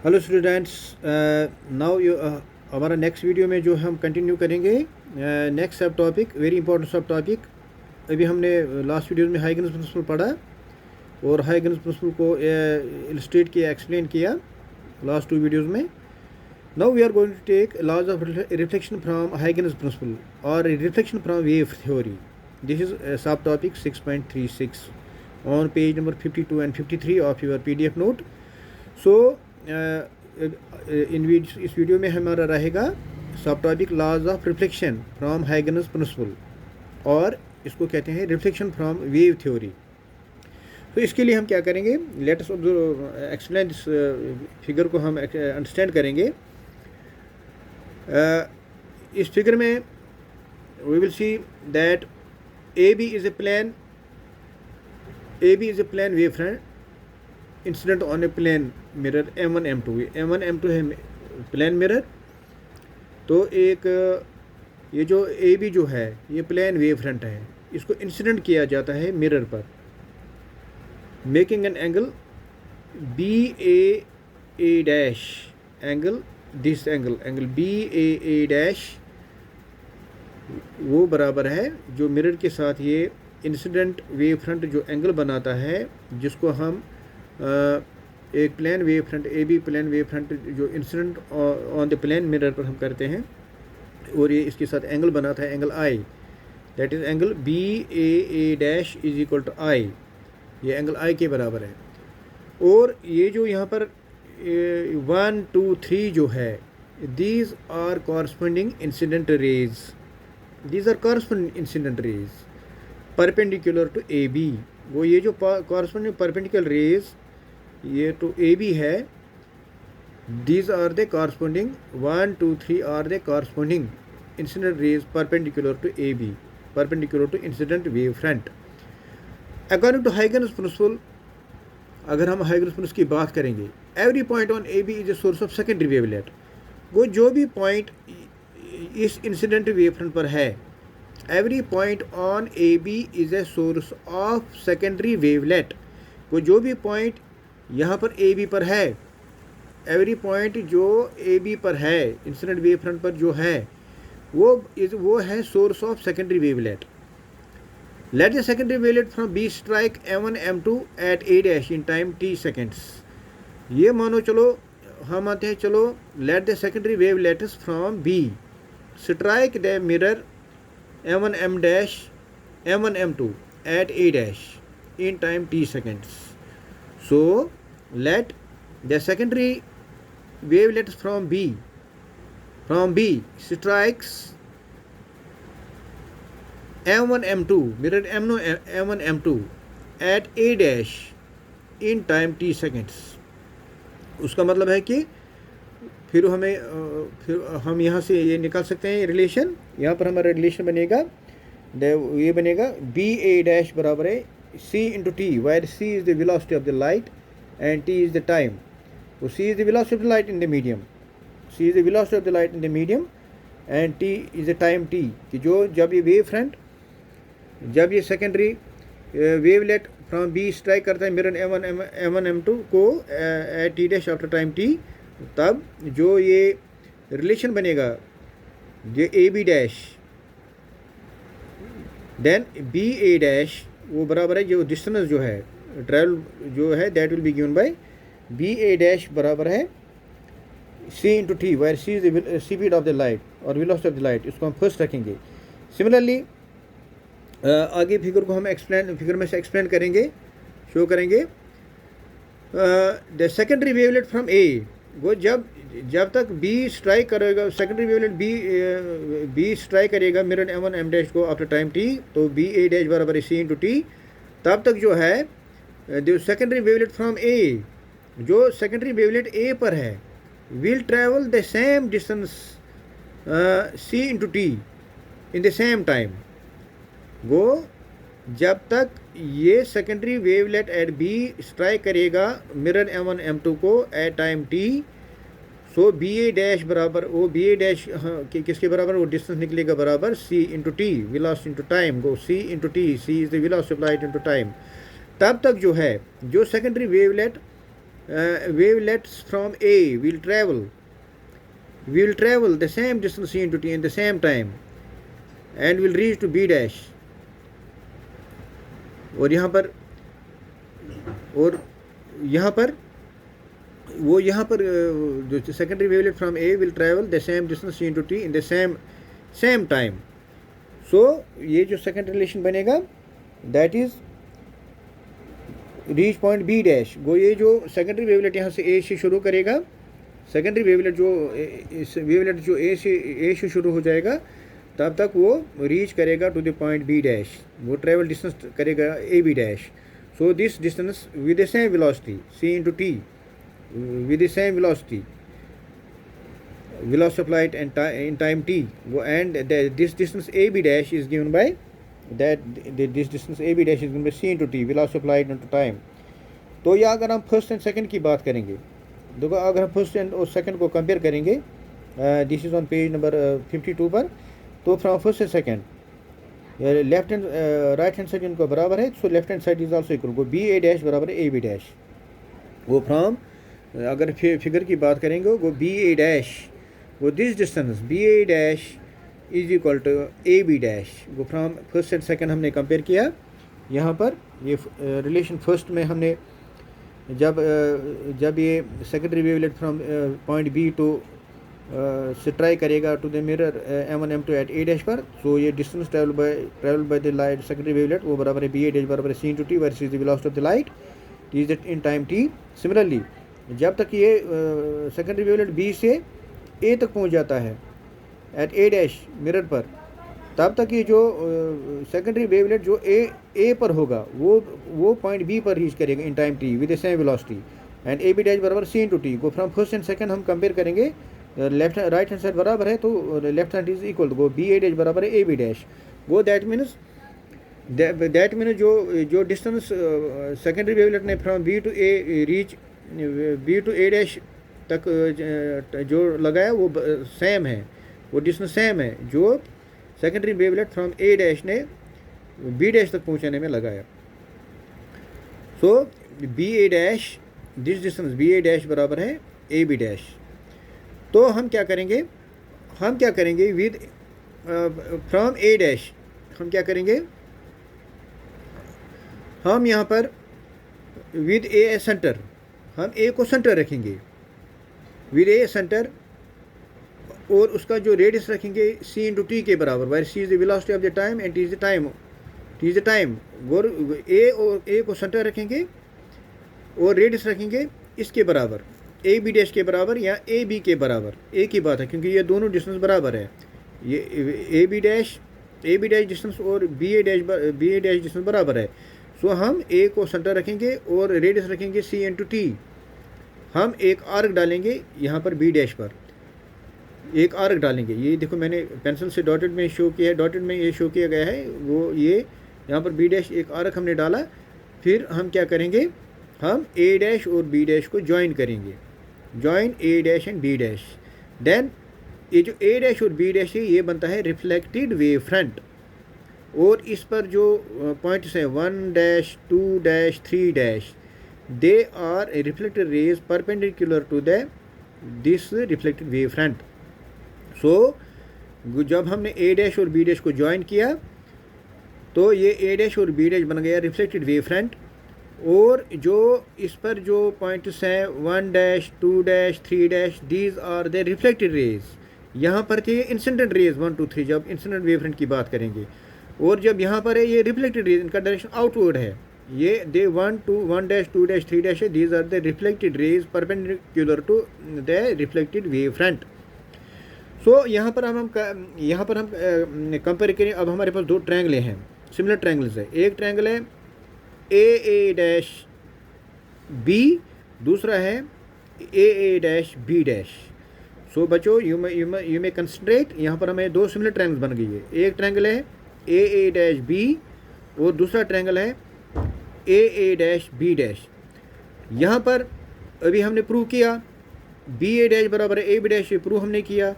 Hello students, now you हमारा next video में जो हम कंटिन्यू करेंगे next sub topic, very important sub topic. अभी हमने लास्ट वीडियो में हाइगन्स प्रिंसिपल पढ़ा और हाइगन्स प्रिंसिपल को इलस्ट्रेट किया, एक्सप्लेन किया लास्ट टू वीडियोज़ में। Now we are going to take laws of reflection from Huygens principle और reflection from wave theory. This is sub topic 6.36 on page number 52 and 53 of your PDF note. So इस video में हमारा रहेगा subtopic laws of reflection from Huygens principle और इसको कहते हैं reflection from wave theory. तो इसके लिए हम क्या करेंगे, let us explain this figure को हम अंडरस्टैंड करेंगे। इस फिगर में we will see that AB is a plane wave front incident on a plane mirror M1 M2। M1 M2 है प्लेन मिरर। तो एक ये जो AB जो है ये प्लेन वेव फ्रंट है, इसको इंसिडेंट किया जाता है मिरर पर, making an angle BAA dash angle, this angle BAA dash वो बराबर है जो मिरर के साथ ये इंसिडेंट वेव फ्रंट जो एंगल बनाता है, जिसको हम एक plane wave front AB plane wave front जो incident on the plane mirror पर हम करते हैं और ये इसके साथ एंगल बनाता है angle I, that is angle BAA dash is equal to I। ये एंगल I के बराबर है। और ये जो यहाँ पर 1 2 3 जो है, these are corresponding incident rays, these are corresponding incident rays perpendicular to AB। वो ये जो कॉरस्पॉन्डिंग परपेंडिकुलर रेज ये टू AB है, these are the corresponding 1 2 3 are the corresponding incident rays perpendicular to AB, perpendicular to incident wave front. According to Huygens principle, अगर हम Huygens principle की बात करेंगे, every point on AB is a source of secondary wavelet. वो जो भी point इस incident wave front पर है, every point on AB is a source of secondary wavelet. वो जो भी पॉइंट यहाँ पर AB पर है, एवरी पॉइंट जो AB पर है इंसिडेंट वेव फ्रंट पर जो है, वो है source of secondary wavelet. Let the secondary wavelet from B strike M1 M2 at A dash in time T seconds. ये मानो चलो हम आते हैं, चलो let the secondary wavelets from B strike the mirror M1 M dash M1 M2 at A dash in time T seconds. So let the secondary wavelets from B strikes M1 M2 mirror M1 M2 at A dash in time T seconds. उसका मतलब है कि फिर हम यहाँ से ये निकाल सकते हैं रिलेशन। यहाँ पर हमारा रिलेशन बनेगा, ये बनेगा BA डैश बराबर है C into T, where C is the velocity of the light and T is the time. So C is the velocity of the light in the medium, C is the velocity of the light in the medium and T is the time T, कि जो जब ये wave front, जब ये secondary wavelet from B strike करता है mirror M1 M2 को at T dash after time T, तब जो ये रिलेशन बनेगा जो AB dash then BA dash, वो बराबर है जो डिस्टेंस जो है ट्रैवल जो है, that will be given by BA dash बराबर है C into T, wire C is the speed of the light और वेलोसिटी ऑफ द लाइट। इसको हम फर्स्ट रखेंगे। सिमिलरली आगे फिगर को हम फिगर में से एक्सप्लेन करेंगे, शो करेंगे। The secondary wavelet from A, वो जब तक B स्ट्राइक करेगा, सेकेंडरी वेवलेट B स्ट्राइक करेगा मिरर M1 M डैश को आफ्टर टाइम T, तो BA डैश बराबर है C इंटू T। तब तक जो है जो सेकेंडरी वेवलेट फ्रॉम A, जो सेकेंडरी वेवलेट A पर है, will travel the same distance C into T in the same time. वो जब तक ये secondary wavelet at B strike करेगा मिरर M1 M2 को at time T, so BA dash बराबर, वो BA डैश किसके बराबर, वो डिस्टेंस निकलेगा बराबर C into T, velocity into time, go C into T, C is the velocity of light into time. तब तक जो है जो secondary wavelet wavelets from A will travel the same distance C into T in the same time and will reach to B dash. और यहाँ पर वो यहाँ पर जो secondary wavelet from A will travel the same distance C into T in the same time. So ये जो second relation बनेगा that is reach point B dash. वो ये जो secondary wavelet यहाँ से A से शुरू करेगा, secondary wavelet जो A से शुरू हो जाएगा, तब तक वो reach करेगा to the point B dash. वो travel distance करेगा AB dash. So this distance with the same velocity C into T, with the same velocity of light and in time t, and this distance AB dash is given by this distance AB dash is given by C into T, velocity of light into time. तो या अगर हम first and second की बात करेंगे, देखो अगर हम फर्स्ट एंड और सेकंड को कंपेयर करेंगे, this is on page number 52 पर, तो from first and second left and right hand side इनको बराबर है, so left hand side is also equal, वो बी ए डैश बराबर है ए बी डैश. वो फ्रॉम अगर फिगर की बात करेंगे वो बी ए डैश, वो this distance B A dash is equal to A B dash. वो फ्रॉम फर्स्ट एंड सेकंड हमने कंपेयर किया. यहाँ पर ये रिलेशन फर्स्ट में हमने जब ये secondary wavelet from point B two से ट्राई करेगा to the mirror M1 M2 at A dash पर, तो ये distance travel by the light secondary wavelet वो बराबर है बी ए डैश बराबर है C into T versus the velocity of the light is that in time T. Similarly जब तक ये सेकेंडरी वेवलेट बी से ए तक पहुंच जाता है एट ए डैश मिरर पर, तब तक ये जो सेकेंडरी वेवलेट जो ए पर होगा वो पॉइंट बी पर रीच करेगा in time T with the same velocity and A B dash बराबर सी इंटू टी. को फ्रॉम फर्स्ट एंड सेकंड हम कंपेयर करेंगे, लेफ्ट राइट हैंड साइड बराबर है तो left hand is equal to B A dash बराबर है A B dash. वो दैट मीन्स जो डिस्टेंस सेकेंडरी वेवलेट ने from B to A reach B to A dash तक जो लगाया वो सेम है, वो डिस्टेंस सेम है जो secondary wavelet from A dash ने बी डैश तक पहुंचाने में लगाया. So B A dash, this distance B A dash बराबर है ए बी डैश. तो हम क्या करेंगे विद फ्रॉम ए डैश, हम क्या करेंगे, हम यहाँ पर विद ए सेंटर, हम ए को सेंटर रखेंगे विद ए सेंटर, और उसका जो रेडियस रखेंगे सी इंटू टी के बराबर, where C is the velocity of the time and T is the time. और ए को सेंटर रखेंगे और रेडियस रखेंगे इसके बराबर, ए बी डैश के बराबर या ए बी के बराबर. एक ही बात है क्योंकि ये दोनों डिस्टेंस बराबर है. ये ए बी डैश डिस्टेंस और बी ए डैश डिस्टेंस बराबर है. सो हम ए को सेंटर रखेंगे और रेडियस रखेंगे सी इंटू टी. हम एक आर्क डालेंगे यहाँ पर बी डैश पर, एक आर्क डालेंगे. ये देखो मैंने पेंसिल से डॉटेड में शो किया है, डॉटेड में ये शो किया गया है. वो ये यहाँ पर बी डैश एक आर्क हमने डाला. फिर हम क्या करेंगे, हम ए डैश और बी डैश को ज्वाइन करेंगे, join A dash and B dash. Then ये जो ए डैश और बी डैश है ये बनता है रिफ्लेक्टेड वेव फ्रंट. और इस पर जो पॉइंट्स हैं 1 dash 2 dash 3 dash, they are reflected rays perpendicular to this reflected wave front. So जब हमने ए डैश और बी डैश को ज्वाइन किया तो ये ए डैश और बी डैश बन गया रिफ्लेक्टेड वेव फ्रंट. और जो इस पर जो पॉइंट्स हैं 1 dash 2 dash 3 dash, these are the reflected rays. यहाँ पर थे इंसिडेंट रेज 1 2 3 जब इंसिडेंट वेव फ्रंट की बात करेंगे. और जब यहाँ पर है ये रिफ्लेक्टेड रेज, इनका डायरेक्शन आउटवर्ड है. ये दे 1 डैश 2 डैश 3 डैश है, these are the reflected rays perpendicular to the reflected wave front. So यहाँ पर हम कंपेयर करें. अब हमारे पास दो ट्रायंगल हैं, सिमिलर ट्रायंगल्स है. एक ट्रायंगल है ए डैश बी, दूसरा है ए डैश बी डैश. सो बच्चों यू मे कंसंट्रेट, यहाँ पर हमें दो सिमिलर ट्रायंगल्स बन गई है. एक ट्रायंगल है ए डैश बी और दूसरा ट्रायंगल है ए डैश बी डैश. यहाँ पर अभी हमने प्रूव किया बी ए डैश बराबर है ए बी डैश, ये प्रूव हमने किया.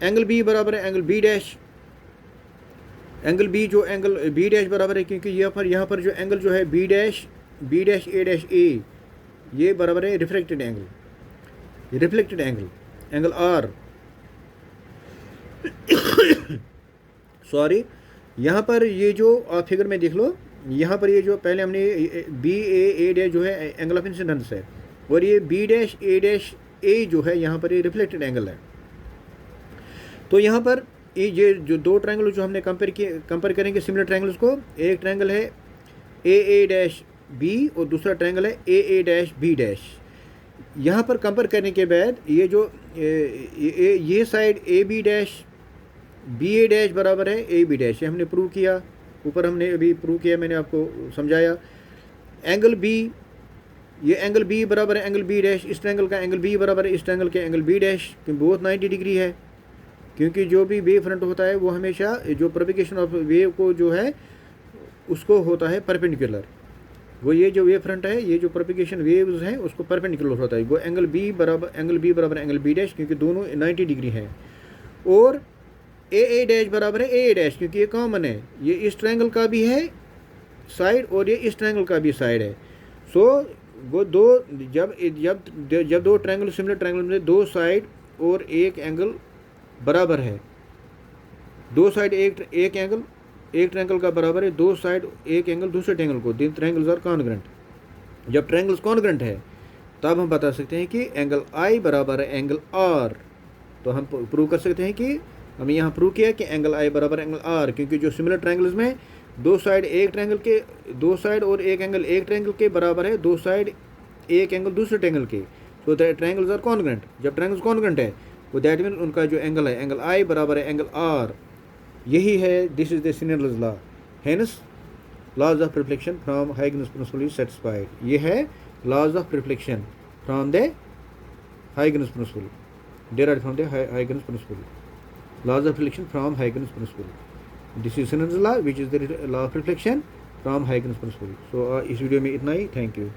एंगल बी बराबर है angle B dash, angle B जो एंगल बी डैश बराबर है क्योंकि यहाँ पर जो एंगल जो है B dash A dash A, ये बराबर है reflected angle, angle R. Sorry, यहाँ पर ये जो आप फिगर में देख लो, यहाँ पर ये जो पहले हमने बी ए डैश जो है एंगल ऑफ इंसिडेंस है, और ये बी डैश ए जो है यहाँ पर ये रिफ्लेक्टेड एंगल है। तो यहाँ पर ये जो दो ट्रायंगल जो हमने कंपेयर करेंगे सिमिलर ट्रायंगल्स को, एक ट्रायंगल है ए डैश बी और दूसरा ट्रायंगल है ए डैश बी डैश। यहाँ पर कंपेयर करने के बाद ये जो ये side A B dash B A dash बराबर है ए बी डैश, ये हमने प्रूव किया, ऊपर हमने अभी प्रूव किया, मैंने आपको समझाया। एंगल बी, ये एंगल बी बराबर है एंगल बी डैश, इस ट्रायंगल का एंगल बी बराबर है इस ट्रायंगल के एंगल बी डैश, क्योंकि बोथ 90 डिग्री है। क्योंकि जो भी वेव फ्रंट होता है वो हमेशा जो प्रोपिगेशन ऑफ वेव को जो है उसको होता है परपेंडिकुलर। वो ये जो वेव फ्रंट है, ये जो प्रोपिगेशन वेव्स हैं उसको परपेंडिकुलर होता है। वो एंगल बी बराबर एंगल बी डैश, क्योंकि दोनों 90 डिग्री हैं। और ए डैश बराबर है ए डैश, क्योंकि ये कॉमन है, ये इस ट्रायंगल का भी है साइड और ये इस ट्रायंगल का भी साइड है। सो वो दो जब दो ट्रायंगल सिमिलर ट्रायंगल में दो साइड और एक एंगल बराबर है, दो साइड एक एंगल एक ट्रायंगल का बराबर है, दो साइड एक एंगल दूसरे ट्रायंगल को, द ट्रायंगल्स आर कॉन्ग्रुएंट। जब ट्रायंगल्स कॉन्ग्रुएंट है तब हम बता सकते हैं कि एंगल आई बराबर है एंगल आर। तो हम प्रूव कर सकते हैं कि हमने यहाँ प्रूव किया कि एंगल आई बराबर एंगल आर, क्योंकि जो सिमिलर ट्रायंगल्स में दो साइड एक ट्रायंगल के, दो साइड और एक एंगल एक ट्रायंगल के बराबर है, दो साइड एक एंगल दूसरे ट्रायंगल के। So that triangles are congruent. जब ट्रायंगल्स कॉन्ग्रुएंट है तो दैट मीन उनका जो एंगल है एंगल आई बराबर है एंगल आर। यही है, this is the general's law, hence laws of reflection from Huygens principle is satisfied. ये है laws of reflection from the Huygens principle, derived from the Huygens principle. Laws of reflection from Huygens principle. This is Sinan's law, which is the law of reflection from Huygens principle. So इस video में इतना ही, thank you.